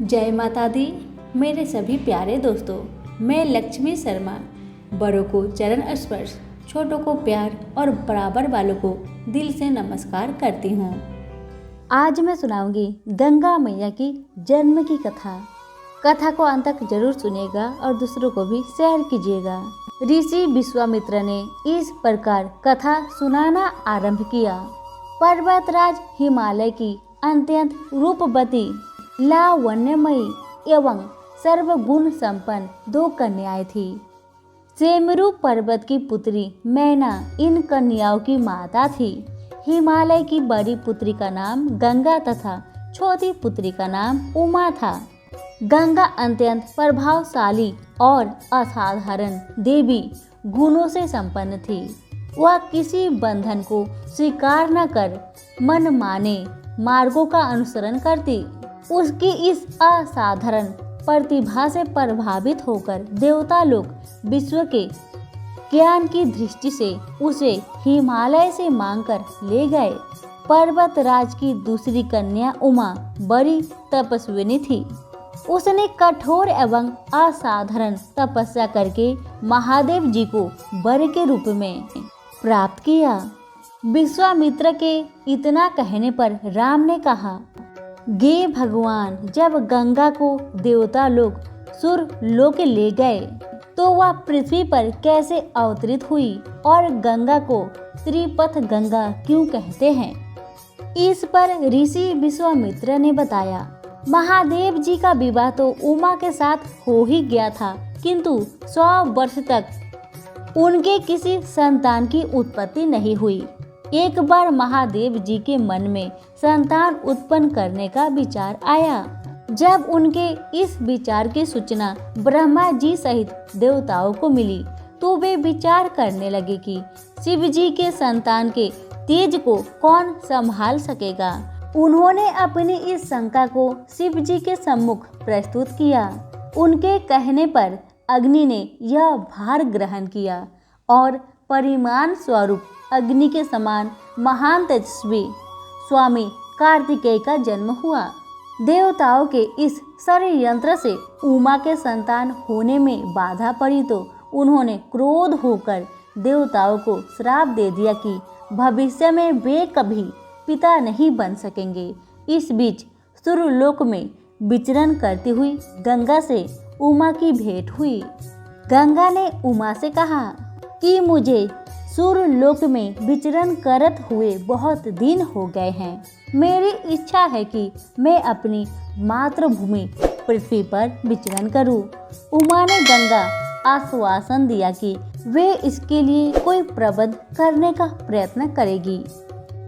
जय माता दी। मेरे सभी प्यारे दोस्तों, मैं लक्ष्मी शर्मा बड़ों को चरण स्पर्श, छोटों को प्यार और बराबर वालों को दिल से नमस्कार करती हूँ। आज मैं सुनाऊंगी गंगा मैया की जन्म की कथा। कथा को अंत तक जरूर सुनिएगा और दूसरों को भी शेयर कीजिएगा। ऋषि विश्वामित्र ने इस प्रकार कथा सुनाना आरंभ किया। पर्वतराज हिमालय की अत्यंत रूपवती, लावण्यमयी एवं सर्वगुण संपन्न दो कन्याएं थी। सेमरू पर्वत की पुत्री मैना इन कन्याओं की माता थी। हिमालय की बड़ी पुत्री का नाम गंगा तथा छोटी पुत्री का नाम उमा था। गंगा अत्यंत प्रभावशाली और असाधारण देवी गुणों से संपन्न थी। वह किसी बंधन को स्वीकार न कर मनमाने मार्गों का अनुसरण करती। उसकी इस असाधारण प्रतिभा से प्रभावित होकर देवता लोग विश्व के ज्ञान की दृष्टि से उसे हिमालय से मांगकर ले गए। पर्वतराज की दूसरी कन्या उमा बड़ी तपस्विनी थी। उसने कठोर एवं असाधारण तपस्या करके महादेव जी को वर के रूप में प्राप्त किया। विश्वामित्र के इतना कहने पर राम ने कहा, गे भगवान, जब गंगा को देवता लोग सुर लोक ले गए तो वह पृथ्वी पर कैसे अवतरित हुई और गंगा को त्रिपथ गंगा क्यों कहते हैं? इस पर ऋषि विश्वामित्र ने बताया, महादेव जी का विवाह तो उमा के साथ हो ही गया था, किंतु 100 वर्ष तक उनके किसी संतान की उत्पत्ति नहीं हुई। एक बार महादेव जी के मन में संतान उत्पन्न करने का विचार आया। जब उनके इस विचार की सूचना ब्रह्मा जी सहित देवताओं को मिली तो वे विचार करने लगे कि शिव जी के संतान के तेज को कौन संभाल सकेगा। उन्होंने अपनी इस शंका को शिव जी के सम्मुख प्रस्तुत किया। उनके कहने पर अग्नि ने यह भार ग्रहण किया और परिमाण स्वरूप अग्नि के समान महान तेजस्वी स्वामी कार्तिकेय का जन्म हुआ। देवताओं के इस षड्यंत्र से उमा के संतान होने में बाधा पड़ी तो उन्होंने क्रोध होकर देवताओं को श्राप दे दिया कि भविष्य में वे कभी पिता नहीं बन सकेंगे। इस बीच सुरलोक में विचरण करती हुई गंगा से उमा की भेंट हुई। गंगा ने उमा से कहा कि मुझे सुरलोक में विचरण करत हुए बहुत दिन हो गए हैं। मेरी इच्छा है कि मैं अपनी मातृभूमि पृथ्वी पर विचरण करूं। उमा ने गंगा आश्वासन दिया कि वे इसके लिए कोई प्रबंध करने का प्रयत्न करेगी।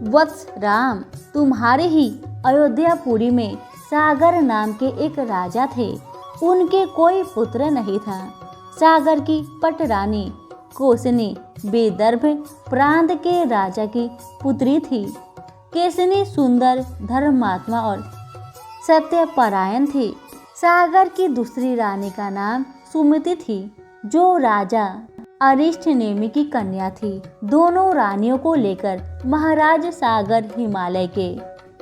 वत्स राम, तुम्हारे ही अयोध्यापुरी में सागर नाम के एक राजा थे। उनके कोई पुत्र नहीं था। सागर की पटरानी कोसनी विदर्भ प्रांत के राजा की पुत्री थी। केसनी सुंदर, धर्मात्मा और सत्यपरायण थी। सागर की दूसरी रानी का नाम सुमति थी, जो राजा अरिष्टनेमि की कन्या थी। दोनों रानियों को लेकर महाराज सागर हिमालय के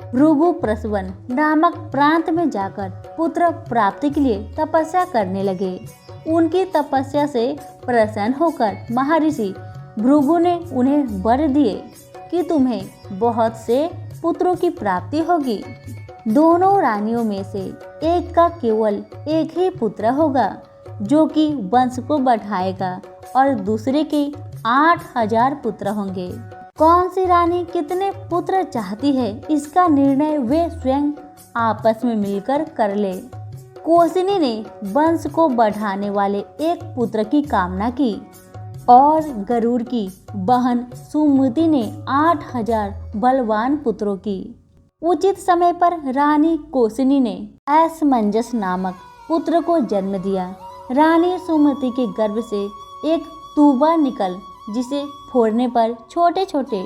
भृगुप्रसवन नामक प्रांत में जाकर पुत्र प्राप्ति के लिए तपस्या करने लगे। उनकी तपस्या से प्रसन्न होकर महर्षि भृगु ने उन्हें वर दिए कि तुम्हें बहुत से पुत्रों की प्राप्ति होगी। दोनों रानियों में से एक का केवल एक ही पुत्र होगा, जो कि वंश को बढ़ाएगा, और दूसरे के 8000 पुत्र होंगे। कौन सी रानी कितने पुत्र चाहती है, इसका निर्णय वे स्वयं आपस में मिलकर कर ले। कोसनी ने वंश को बढ़ाने वाले एक पुत्र की कामना की और गरुड़ की बहन सुमति ने 8000 बलवान पुत्रों की। उचित समय पर रानी कोसनी ने असमंजस नामक पुत्र को जन्म दिया। रानी सुमति के गर्भ से एक तूबा निकल, जिसे फोड़ने पर छोटे छोटे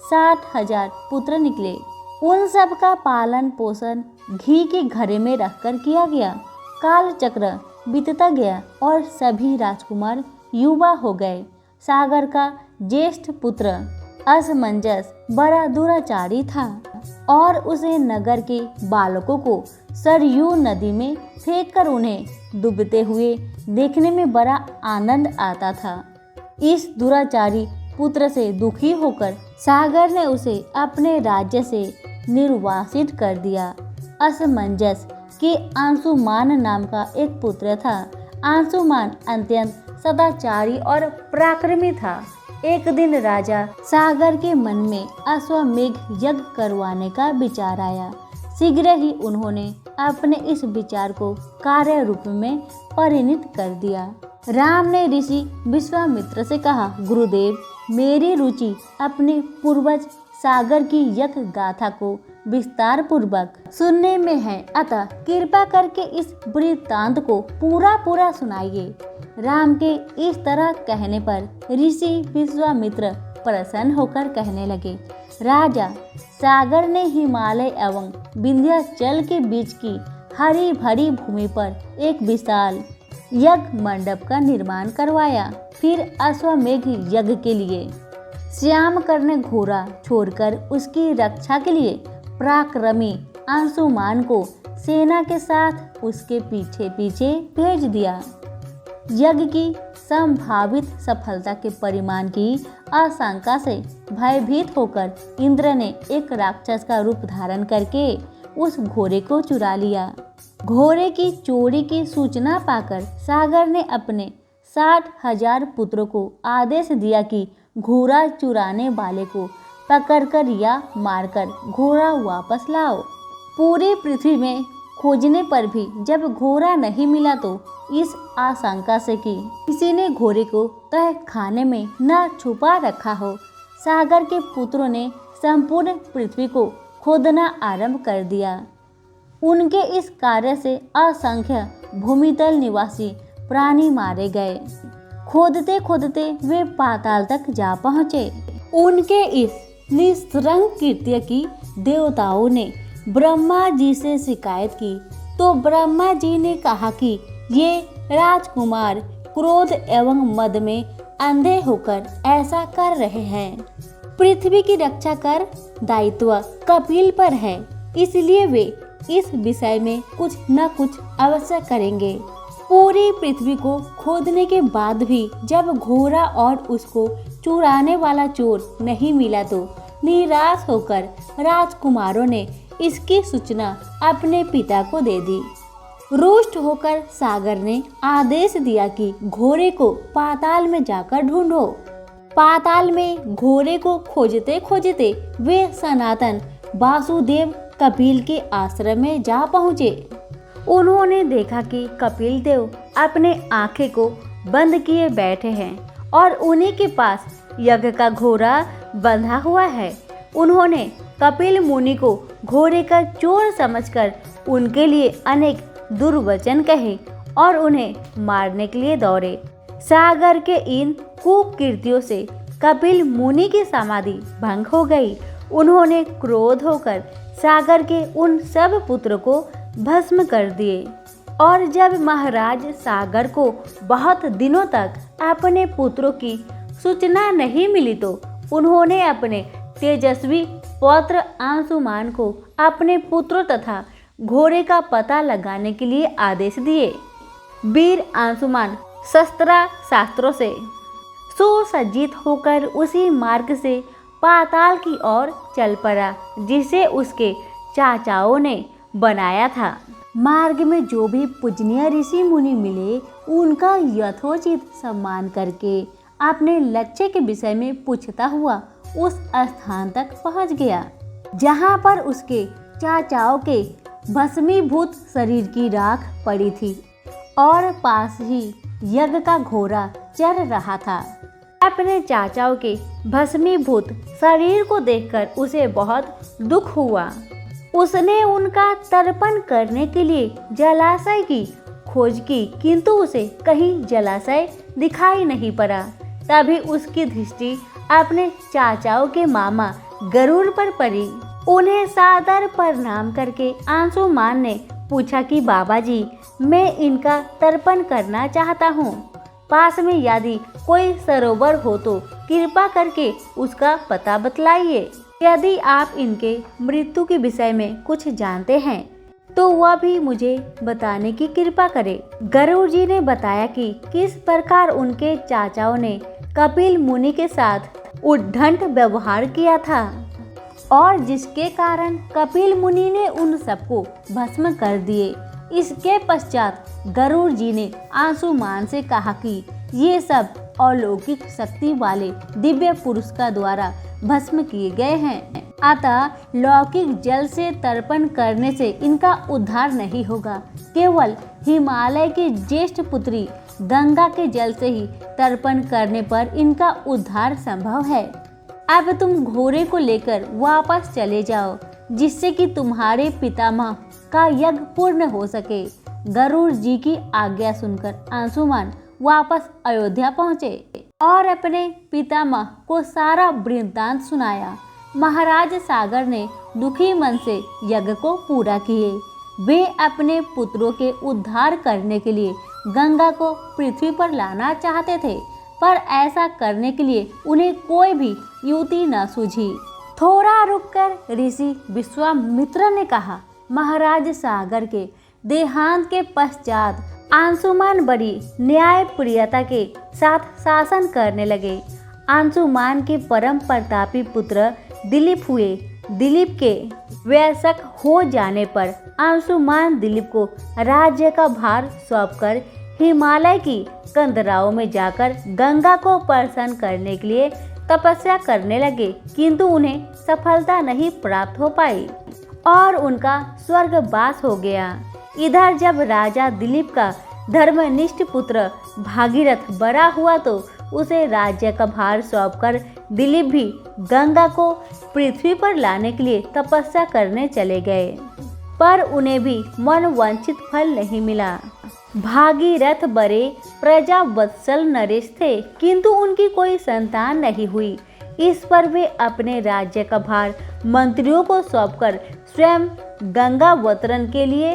60,000 पुत्र निकले। उन सब का पालन पोषण घी के घड़े में रखकर किया गया। काल चक्र बीतता गया और सभी राजकुमार युवा हो गए। सागर का ज्येष्ठ पुत्र असमंजस बड़ा दुराचारी था। और उसे नगर के बालकों को सरयू नदी में फेंककर उन्हें डूबते हुए देखने में बड़ा आनंद आता था। इस दुराचारी पुत्र से दुखी होकर सागर ने उसे अपने राज्य से निर्वासित कर दिया। असमंजस के अंशुमान नाम का एक पुत्र था। अंशुमान अत्यंत सदाचारी और पराक्रमी था। एक दिन राजा सागर के मन में अश्वमेघ यज्ञ करवाने का विचार आया। शीघ्र ही उन्होंने अपने इस विचार को कार्य रूप में परिणत कर दिया। राम ने ऋषि विश्वामित्र से कहा, गुरुदेव, मेरी रुचि अपने पूर्वज सागर की यज्ञ गाथा को विस्तार पूर्वक सुनने में है, अतः कृपा करके इस वृत्तांत को पूरा सुनाइए। राम के इस तरह कहने पर ऋषि विश्वामित्र प्रसन्न होकर कहने लगे, राजा, सागर ने हिमालय एवं विंध्याचल के बीच की हरी भरी भूमि पर एक विशाल यज्ञ मंडप का निर्माण करवाया। फिर अश्वमेघ यज्ञ के लिए श्याम करने घोड़ा छोड़कर उसकी रक्षा के लिए पराक्रमी अंशुमान को सेना के साथ उसके पीछे पीछे भेज दिया। यज्ञ की संभावित सफलता के परिमाण की आशंका से भयभीत होकर इंद्र ने एक राक्षस का रूप धारण करके उस घोड़े को चुरा लिया। घोड़े की चोरी की सूचना पाकर सागर ने अपने 60,000 पुत्रों को आदेश दिया कि घोड़ा चुराने वाले को पकड़कर या मारकर घोड़ा वापस लाओ। पूरी पृथ्वी में खोजने पर भी जब घोड़ा नहीं मिला तो इस आशंका से कि किसी ने घोड़े को तह खाने में न छुपा रखा हो, सागर के पुत्रों ने संपूर्ण पृथ्वी को खोदना आरंभ कर दिया। उनके इस कार्य से असंख्य भूमितल निवासी प्राणी मारे गए। खोदते खोदते वे पाताल तक जा पहुँचे। उनके इस निस्संग कृत्य की देवताओं ने ब्रह्मा जी से शिकायत की तो ब्रह्मा जी ने कहा कि ये राजकुमार क्रोध एवं मद में अंधे होकर ऐसा कर रहे हैं। पृथ्वी की रक्षा कर दायित्व कपिल पर है, इसलिए वे इस विषय में कुछ न कुछ अवश्य करेंगे। पूरी पृथ्वी को खोदने के बाद भी जब घोड़ा और उसको चुराने वाला चोर नहीं मिला तो निराश होकर राजकुमारों ने इसकी सूचना अपने पिता को दे दी। रुष्ट होकर सागर ने आदेश दिया कि घोड़े को पाताल में जाकर ढूंढो। पाताल में घोड़े को खोजते खोजते वे सनातन वासुदेव कपिल के आश्रम में जा पहुँचे। उन्होंने देखा कि कपिल देव अपने आंखें को बंद किए बैठे हैं और उन्हीं के पास यज्ञ का घोड़ा बंधा हुआ है। उन्होंने कपिल मुनि को घोड़े का चोर समझकर उनके लिए अनेक दुर्वचन कहे और उन्हें मारने के लिए दौड़े। सागर के इन कुकृत्यों से कपिल मुनि की समाधि भंग हो गई। उन्होंने क्रोध होकर सागर के उन सब पुत्रों को भस्म कर दिए और जब महाराज सागर को बहुत दिनों तक अपने पुत्रों की सूचना नहीं मिली तो उन्होंने अपने तेजस्वी पौत्र अंशुमान को अपने पुत्रों तथा घोड़े का पता लगाने के लिए आदेश दिए। वीर अंशुमान शस्त्र शास्त्रों से सुसज्जित होकर उसी मार्ग से पाताल की ओर चल पड़ा जिसे उसके चाचाओं ने बनाया था। मार्ग में जो भी पूजनीय ऋषि मुनि मिले उनका यथोचित सम्मान करके अपने लक्ष्य के विषय में पूछता हुआ उस स्थान तक पहुंच गया जहां पर उसके चाचाओं के भस्मीभूत शरीर की राख पड़ी थी और पास ही यज्ञ का घोड़ा चल रहा था। अपने चाचाओं के भस्मीभूत शरीर को देखकर उसे बहुत दुख हुआ। उसने उनका तर्पण करने के लिए जलाशय की खोज की किंतु उसे कहीं जलाशय दिखाई नहीं पड़ा। तभी उसकी दृष्टि अपने चाचाओं के मामा गरुड़ पर पड़ी। उन्हें सादर प्रणाम करके अंशुमान ने पूछा कि बाबा जी, मैं इनका तर्पण करना चाहता हूँ। पास में यदि कोई सरोवर हो तो कृपा करके उसका पता बतलाइए। यदि आप इनके मृत्यु के विषय में कुछ जानते हैं तो वह भी मुझे बताने की कृपा करें। गरुड़ जी ने बताया कि किस प्रकार उनके चाचाओं ने कपिल मुनि के साथ उद्दंड व्यवहार किया था और जिसके कारण कपिल मुनि ने उन सबको भस्म कर दिए। इसके पश्चात गरुड़ जी ने अंशुमान से कहा कि ये सब अलौकिक शक्ति वाले दिव्य पुरुष का द्वारा भस्म किए गए हैं, अतः लौकिक जल से तर्पण करने से इनका उद्धार नहीं होगा। केवल हिमालय की ज्येष्ठ पुत्री गंगा के जल से ही तर्पण करने पर इनका उद्धार संभव है। अब तुम घोड़े को लेकर वापस चले जाओ, जिससे कि तुम्हारे पितामह का यज्ञ पूर्ण हो सके। गरुड़ जी की आज्ञा सुनकर अंशुमान वापस अयोध्या पहुँचे और अपने पितामह को सारा वृत्तांत सुनाया। महाराज सागर ने दुखी मन से यज्ञ को पूरा किए। वे अपने पुत्रों के उद्धार करने के लिए गंगा को पृथ्वी पर लाना चाहते थे, पर ऐसा करने के लिए उन्हें कोई भी युक्ति न सूझी। थोड़ा रुककर ऋषि विश्वामित्र ने कहा, महाराज सागर के देहांत के पश्चात अंशुमान बड़ी न्यायप्रियता के साथ शासन करने लगे। अंशुमान के परम प्रतापी पुत्र दिलीप हुए। दिलीप के वयस्क हो जाने पर अंशुमान दिलीप को राज्य का भार सौंपकर हिमालय की कंदराओं में जाकर गंगा को प्रसन्न करने के लिए तपस्या करने लगे, किंतु उन्हें सफलता नहीं प्राप्त हो पाई और उनका स्वर्गवास हो गया। इधर जब राजा दिलीप का धर्मनिष्ठ पुत्र भागीरथ बड़ा हुआ तो उसे राज्य का भार सौंपकर दिलीप भी गंगा को पृथ्वी पर लाने के लिए तपस्या करने चले गए, पर उन्हें भी मनवांछित फल नहीं मिला। भागीरथ बड़े प्रजावत्सल नरेश थे, किंतु उनकी कोई संतान नहीं हुई। इस पर वे अपने राज्य का भार मंत्रियों को सौंपकर स्वयं गंगावतरण के लिए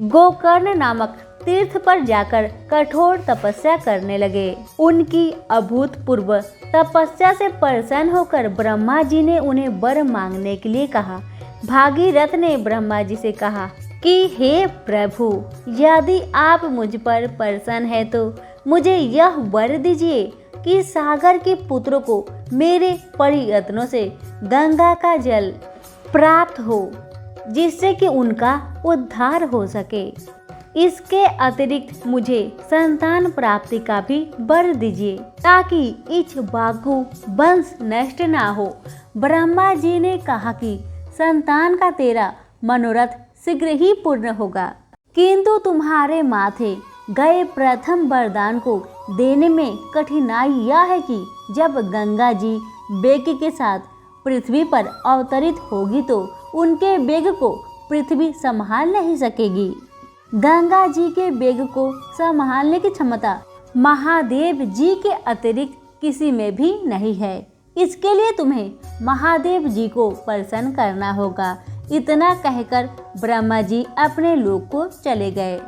गोकर्ण नामक तीर्थ पर जाकर कठोर तपस्या करने लगे। उनकी अभूतपूर्व तपस्या से प्रसन्न होकर ब्रह्मा जी ने उन्हें वर मांगने के लिए कहा। भागीरथ ने ब्रह्मा जी से कहा कि हे प्रभु, यदि आप मुझ पर प्रसन्न है तो मुझे यह वर दीजिए कि सागर के पुत्रों को मेरे प्रयत्नों से गंगा का जल प्राप्त हो, जिससे कि उनका उद्धार हो सके। इसके अतिरिक्त मुझे संतान प्राप्ति का भी वर दीजिए, ताकि इक्ष्वाकु वंश नष्ट ना हो। ब्रह्मा जी ने कहा कि संतान का तेरा मनोरथ शीघ्र ही पूर्ण होगा, किंतु तुम्हारे माथे गए प्रथम वरदान को देने में कठिनाई यह है कि जब गंगा जी वेग के साथ पृथ्वी पर अवतरित होगी तो उनके वेग को पृथ्वी संभाल नहीं सकेगी। गंगा जी के वेग को संभालने की क्षमता महादेव जी के अतिरिक्त किसी में भी नहीं है। इसके लिए तुम्हें महादेव जी को प्रसन्न करना होगा। इतना कहकर ब्रह्मा जी अपने लोक को चले गए।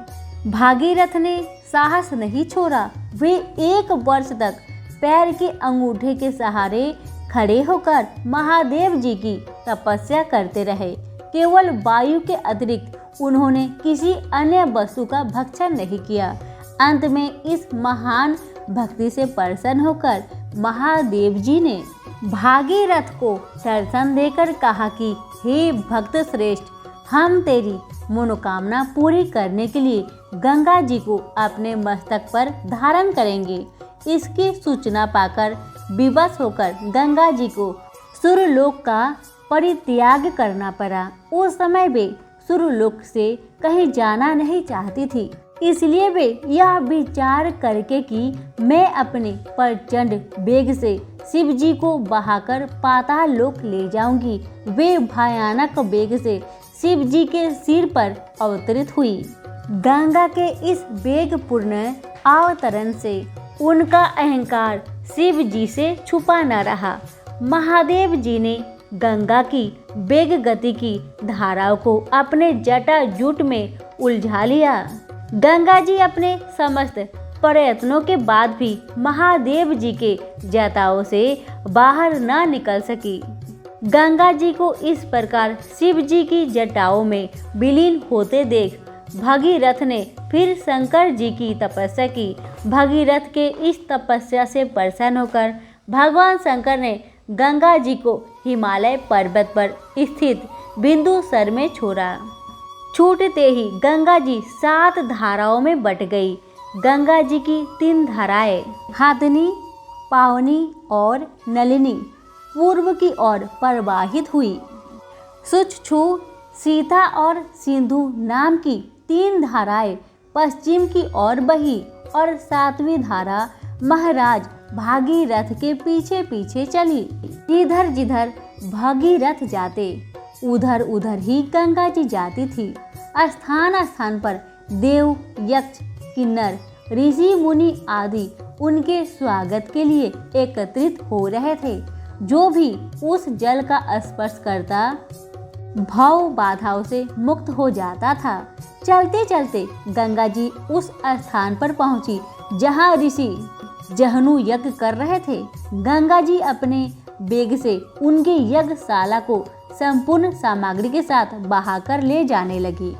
भागीरथ ने साहस नहीं छोड़ा। वे 1 वर्ष तक पैर के अंगूठे के सहारे खड़े होकर महादेव जी की तपस्या करते रहे। केवल वायु के अतिरिक्त उन्होंने किसी अन्य वस्तु का भक्षण नहीं किया। अंत में इस महान भक्ति से प्रसन्न होकर महादेव जी ने भागीरथ को दर्शन देकर कहा कि हे भक्त श्रेष्ठ, हम तेरी मनोकामना पूरी करने के लिए गंगा जी को अपने मस्तक पर धारण करेंगे। इसकी सूचना पाकर विवश होकर गंगा जी को सुरलोक का परित्याग करना पड़ा। उस समय वे सुरलोक से कहीं जाना नहीं चाहती थी, इसलिए वे यह विचार करके कि मैं अपने प्रचंड वेग से शिव जी को बहाकर पाताल लोक ले जाऊंगी, वे भयानक वेग से शिव जी के सिर पर अवतरित हुई। गंगा के इस वेगपूर्ण अवतरण से उनका अहंकार शिव जी से छुपा न रहा। महादेव जी ने गंगा की वेग गति की धाराओं को अपने जटाजूट में उलझा लिया। गंगा जी अपने समस्त प्रयत्नों के बाद भी महादेव जी के जटाओं से बाहर न निकल सकी। गंगा जी को इस प्रकार शिव जी की जटाओं में विलीन होते देख भगीरथ ने फिर शंकर जी की तपस्या की। भगीरथ के इस तपस्या से प्रसन्न होकर भगवान शंकर ने गंगा जी को हिमालय पर्वत पर स्थित बिंदुसर में छोड़ा। छूटते ही गंगा जी 7 धाराओं में बट गई। गंगा जी की 3 धाराएं हाथनी, पावनी और नलिनी पूर्व की ओर प्रवाहित हुई। सुचछू, सीता और सिंधु नाम की 3 धाराएं पश्चिम की ओर बही और 7वीं धारा महाराज भागीरथ के पीछे पीछे चली। जिधर जिधर भागीरथ जाते उधर उधर ही गंगा जी जाती थी। स्थान स्थान पर देव, यक्ष, किन्नर, ऋषि मुनि आदि उनके स्वागत के लिए एकत्रित हो रहे थे। जो भी उस जल का स्पर्श करता भव बाधाओं से मुक्त हो जाता था। चलते चलते गंगा जी उस स्थान पर पहुंची जहां ऋषि जहनु यज्ञ कर रहे थे। गंगा जी अपने वेग से उनके यज्ञशाला को संपूर्ण सामग्री के साथ बहाकर ले जाने लगी।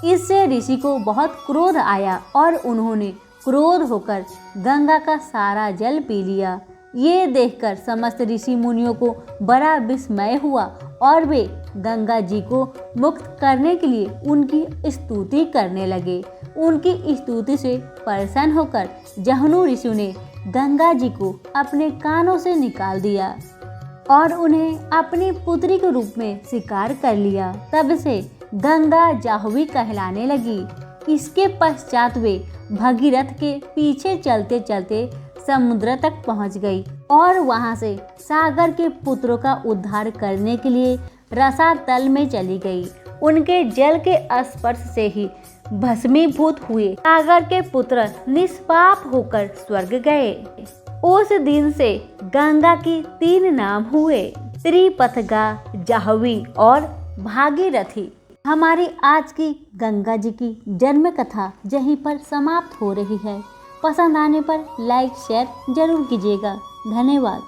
इससे ऋषि को बहुत क्रोध आया और उन्होंने क्रोध होकर गंगा का सारा जल पी लिया। ये देखकर समस्त ऋषि मुनियों को बड़ा विस्मय हुआ और वे गंगा जी को मुक्त करने के लिए उनकी स्तुति करने लगे। उनकी स्तुति से प्रसन्न होकर जहनु ऋषि ने गंगा जी को अपने कानों से निकाल दिया और उन्हें अपनी पुत्री के रूप में स्वीकार कर लिया। तब से गंगा जाह्नवी कहलाने लगी। इसके पश्चात वे भगीरथ के पीछे चलते चलते समुद्र तक पहुंच गई और वहां से सागर के पुत्रों का उद्धार करने के लिए रसातल में चली गई। उनके जल के स्पर्श से ही भस्मीभूत हुए सागर के पुत्र निष्पाप होकर स्वर्ग गए। उस दिन से गंगा की 3 नाम हुए, त्रिपथगा, जाह्नवी और भागीरथी। हमारी आज की गंगा जी की जन्म कथा यहीं पर समाप्त हो रही है। पसंद आने पर लाइक शेयर जरूर कीजिएगा। धन्यवाद।